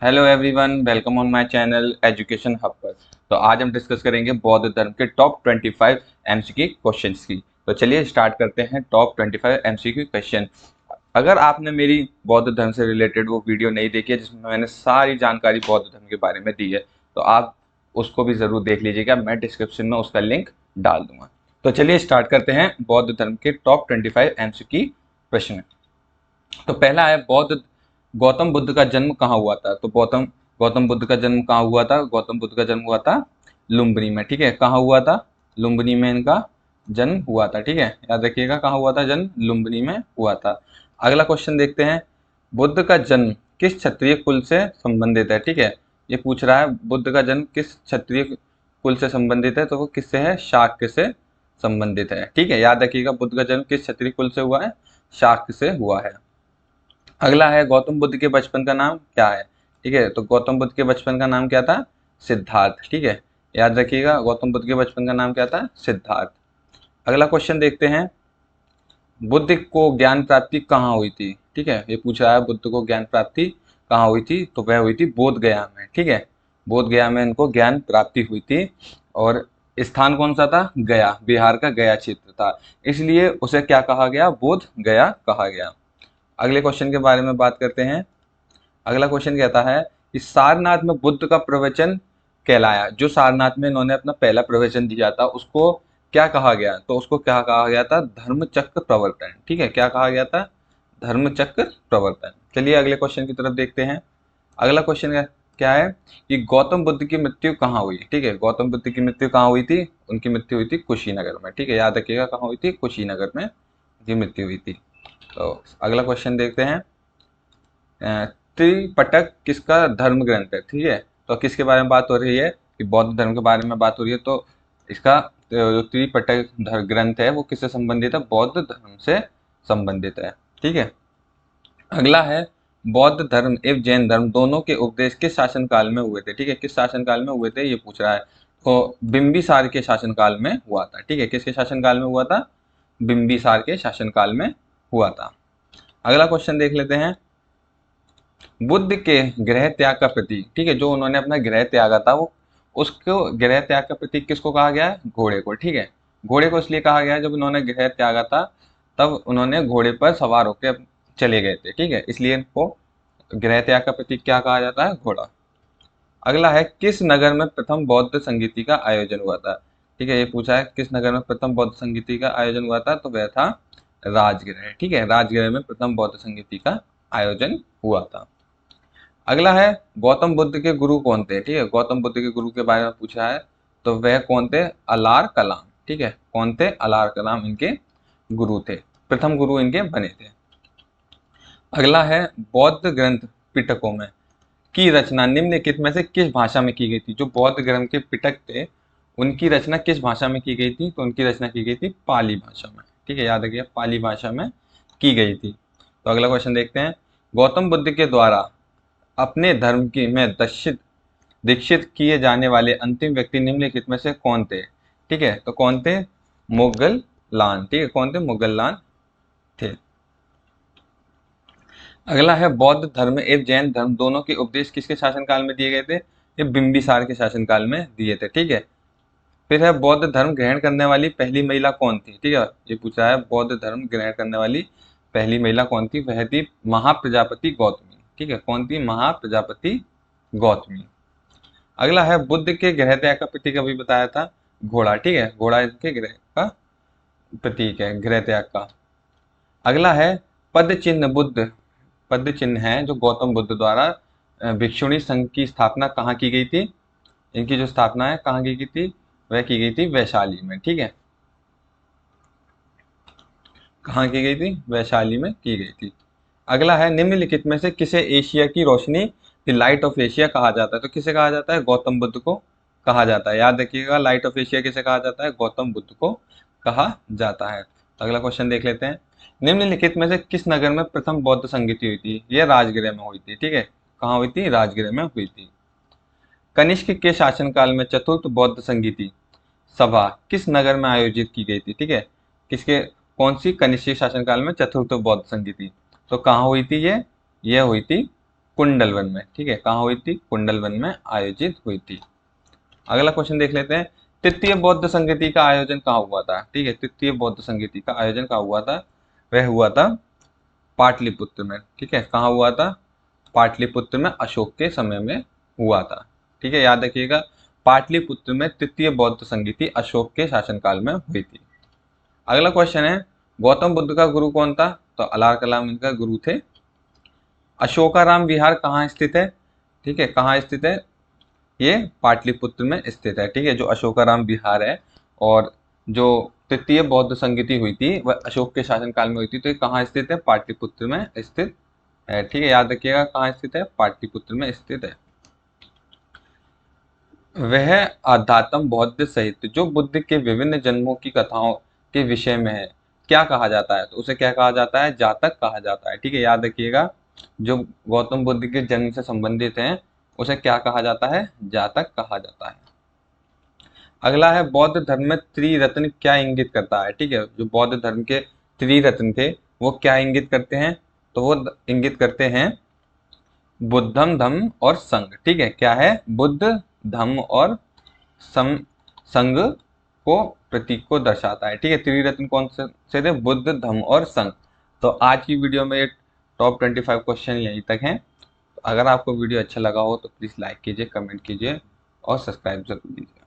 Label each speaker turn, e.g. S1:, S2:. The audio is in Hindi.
S1: Hello everyone, welcome on my channel education hub पर। तो आज हम डिस्कस करेंगे बौद्ध धर्म के टॉप 25 एमसीक्यू क्वेश्चंस की। तो चलिए स्टार्ट करते हैं टॉप 25 एमसीक्यू क्वेश्चन। अगर आपने मेरी बौद्ध धर्म से रिलेटेड वो वीडियो नहीं देखी है जिसमें मैंने सारी जानकारी बौद्ध धर्म के बारे में दी है, तो आप उसको भी ज़रूर देख लीजिएगा। मैं डिस्क्रिप्शन में उसका लिंक डाल दूंगा। तो चलिए स्टार्ट करते हैं बौद्ध धर्म के टॉप 25 एमसीक्यू प्रश्न। तो पहला है, बौद्ध गौतम बुद्ध का जन्म कहाँ हुआ था? तो गौतम गौतम बुद्ध का जन्म कहाँ हुआ था? गौतम बुद्ध का जन्म हुआ था लुम्बिनी में। ठीक है, कहाँ हुआ था? लुम्बिनी में इनका जन्म हुआ था। ठीक है, याद रखिएगा कहाँ हुआ था जन्म? लुम्बिनी में हुआ था। अगला क्वेश्चन देखते हैं, बुद्ध का जन्म किस क्षत्रिय कुल से संबंधित है? ठीक है, ये पूछ रहा है बुद्ध का जन्म किस क्षत्रिय कुल से संबंधित है, तो वो किससे है? शाक्य से संबंधित है। ठीक है, याद रखिएगा बुद्ध का जन्म किस क्षत्रिय कुल से हुआ है? शाक्य से हुआ है। अगला है, गौतम बुद्ध के बचपन का नाम क्या है? ठीक है, तो गौतम बुद्ध के बचपन का नाम क्या था? सिद्धार्थ। ठीक है, याद रखिएगा गौतम बुद्ध के बचपन का नाम क्या था? सिद्धार्थ। अगला क्वेश्चन देखते हैं, बुद्ध को ज्ञान प्राप्ति कहाँ हुई थी? ठीक है, ये पूछ रहा है बुद्ध को ज्ञान प्राप्ति कहाँ हुई थी, तो वह हुई थी बोध गया में। ठीक है, बोध गया में इनको ज्ञान प्राप्ति हुई थी। और स्थान कौन सा था? गया, बिहार का गया क्षेत्र था, इसलिए उसे क्या कहा गया? बोध गया कहा गया। अगले क्वेश्चन के बारे में बात करते हैं। अगला क्वेश्चन कहता है कि सारनाथ में बुद्ध का प्रवचन कहलाया, जो सारनाथ में इन्होंने अपना पहला प्रवचन दिया था उसको क्या कहा गया? तो उसको क्या कहा गया था? धर्मचक्र प्रवर्तन। ठीक है, क्या कहा गया था? धर्मचक्र प्रवर्तन। चलिए अगले क्वेश्चन की तरफ देखते हैं। अगला क्वेश्चन क्या है कि गौतम बुद्ध की मृत्यु कहाँ हुई? ठीक है, गौतम बुद्ध की मृत्यु कहाँ हुई थी? उनकी मृत्यु हुई थी कुशीनगर में। ठीक है, याद रखिएगा कहाँ हुई थी? कुशीनगर में उनकी मृत्यु हुई थी। तो अगला क्वेश्चन देखते हैं, त्रिपिटक किसका धर्म ग्रंथ है? ठीक है, तो किसके बारे में बात हो रही है? कि बौद्ध धर्म के बारे में बात हो रही है। तो इसका जो त्रिपिटक ग्रंथ है वो किससे संबंधित है? बौद्ध धर्म से संबंधित है। ठीक है, अगला है, बौद्ध धर्म एवं जैन धर्म दोनों के उपदेश किस शासनकाल में हुए थे? ठीक है, किस शासनकाल में हुए थे ये पूछ रहा है। तो बिंबिसार के शासनकाल में हुआ था। ठीक है, किसके शासनकाल में हुआ था? बिंबिसार के शासनकाल में हुआ था। अगला क्वेश्चन देख लेते हैं, बुद्ध के गृह त्याग का प्रतीक। ठीक है, जो उन्होंने अपना गृह त्यागा था वो उसको गृह त्याग का प्रतीक किसको कहा गया है? घोड़े को। ठीक है, घोड़े को इसलिए कहा गया है जब उन्होंने गृह त्यागा था तब उन्होंने घोड़े पर सवार होकर चले गए थे। ठीक है, इसलिए इनको गृह त्याग का प्रतीक क्या कहा जाता है? घोड़ा। अगला है, किस नगर में प्रथम बौद्ध संगीति का आयोजन हुआ था? ठीक है, ये पूछा है किस नगर में प्रथम बौद्ध संगीति का आयोजन हुआ था, तो वह था राजगृह। ठीक है, राजगृह में प्रथम बौद्ध संगीति का आयोजन हुआ था। अगला है, गौतम बुद्ध के गुरु कौन थे? ठीक है, गौतम बुद्ध के गुरु के बारे में पूछा है, तो वह कौन थे? अलार कलाम। ठीक है, कौन थे? अलार कलाम इनके गुरु थे, प्रथम गुरु इनके बने थे। अगला है, बौद्ध ग्रंथ पिटकों में की रचना निम्नलिखित में से किस भाषा में की गई थी? जो बौद्ध ग्रंथ के पिटक थे उनकी रचना किस भाषा में की गई थी? तो उनकी रचना की गई थी पाली भाषा में। ठीक है, याद रखिए पाली भाषा में की गई थी। तो अगला क्वेश्चन देखते हैं, गौतम बुद्ध के द्वारा अपने धर्म की में दीक्षित किए जाने वाले अंतिम व्यक्ति निम्नलिखित में से कौन थे? ठीक है, तो कौन थे? मुगल लान। ठीक है, कौन थे? मुगल लान थे। अगला है, बौद्ध धर्म एवं जैन धर्म दोनों के उपदेश किसके शासनकाल में दिए गए थे? ये बिंबिसार के शासनकाल में दिए थे। ठीक है, फिर है, बौद्ध धर्म ग्रहण करने वाली पहली महिला कौन थी? ठीक है, ये पूछा है बौद्ध धर्म ग्रहण करने वाली पहली महिला कौन थी? वह थी महाप्रजापति गौतमी। ठीक है, कौन थी? महाप्रजापति गौतमी। अगला है, बुद्ध के गृह त्याग का प्रतीक अभी बताया था घोड़ा। ठीक है, घोड़ा इनके गृह का प्रतीक है, गृह त्याग का। अगला है, पद चिन्ह बुद्ध पद चिन्ह है जो गौतम बुद्ध द्वारा भिक्षुणी संघ की स्थापना कहाँ की गई थी? इनकी जो स्थापना है कहाँ की गई थी? वह की गई थी वैशाली में। ठीक है, कहाँ की गई थी? वैशाली में की गई थी। अगला है, निम्नलिखित में से किसे एशिया की रोशनी द लाइट ऑफ एशिया कहा जाता है? तो किसे कहा जाता है? गौतम बुद्ध को कहा जाता है। याद रखिएगा लाइट ऑफ एशिया किसे कहा जाता है? गौतम बुद्ध को कहा जाता है। अगला क्वेश्चन देख लेते हैं, निम्नलिखित में से किस नगर में प्रथम बौद्ध संगीति हुई थी? यह राजगृह में हुई थी। ठीक है, कहाँ हुई थी? राजगृह में हुई थी। कनिष्क के शासनकाल में चतुर्थ बौद्ध संगीति सभा किस नगर में आयोजित की गई थी? ठीक है, किसके कौन सी? कनिष्क शासनकाल में चतुर्थ बौद्ध संगीति। तो कहाँ हुई थी ये? यह हुई थी कुंडलवन में, ठीक है, कहाँ हुई थी? कुंडलवन में आयोजित हुई थी। अगला क्वेश्चन देख लेते हैं, तृतीय बौद्ध संगीति का आयोजन कहाँ हुआ था? ठीक है, तृतीय बौद्ध संगीति का आयोजन कहाँ हुआ था? वह हुआ था पाटलिपुत्र में। ठीक है, कहाँ हुआ था? पाटलिपुत्र में अशोक के समय में हुआ था। ठीक है, याद रखिएगा, पाटलिपुत्र में तृतीय बौद्ध संगीति अशोक के शासनकाल में हुई थी। अगला क्वेश्चन है, गौतम बुद्ध का गुरु कौन था? तो अलार कलाम इनका गुरु थे। अशोकाराम विहार कहाँ स्थित है? ठीक है, कहाँ स्थित है? ये पाटलिपुत्र में स्थित है। ठीक है, जो अशोकाराम विहार है और जो तृतीय बौद्ध संगीति हुई थी वह अशोक के शासनकाल में हुई थी, तो ये कहाँ स्थित है? पाटलिपुत्र में स्थित है। ठीक है, याद रखिएगा, कहाँ स्थित है? पाटलिपुत्र में स्थित है। वह आध्यात्म बौद्ध साहित्य जो बुद्ध के विभिन्न जन्मों की कथाओं के विषय में है, क्या कहा जाता है? तो उसे क्या कहा जाता है? जातक कहा जाता है। ठीक है, याद रखिएगा, जो गौतम बुद्ध के जन्म से संबंधित हैं उसे क्या कहा जाता है? जातक कहा जाता है। अगला है, बौद्ध धर्म में त्रिरत्न क्या इंगित करता है? ठीक है, जो बौद्ध धर्म के त्रिरत्न थे वो क्या इंगित करते हैं? तो वो इंगित करते हैं बुद्धम, धम्म और संघ। ठीक है, क्या है? बुद्ध, धम्म और संघ को, प्रतीक को दर्शाता है। ठीक है, त्रिरत्न कौन से थे? बुद्ध, धम्म और संघ। तो आज की वीडियो में ये टॉप 25 क्वेश्चन यहीं तक हैं। अगर आपको वीडियो अच्छा लगा हो तो प्लीज़ लाइक कीजिए, कमेंट कीजिए और सब्सक्राइब जरूर कीजिए।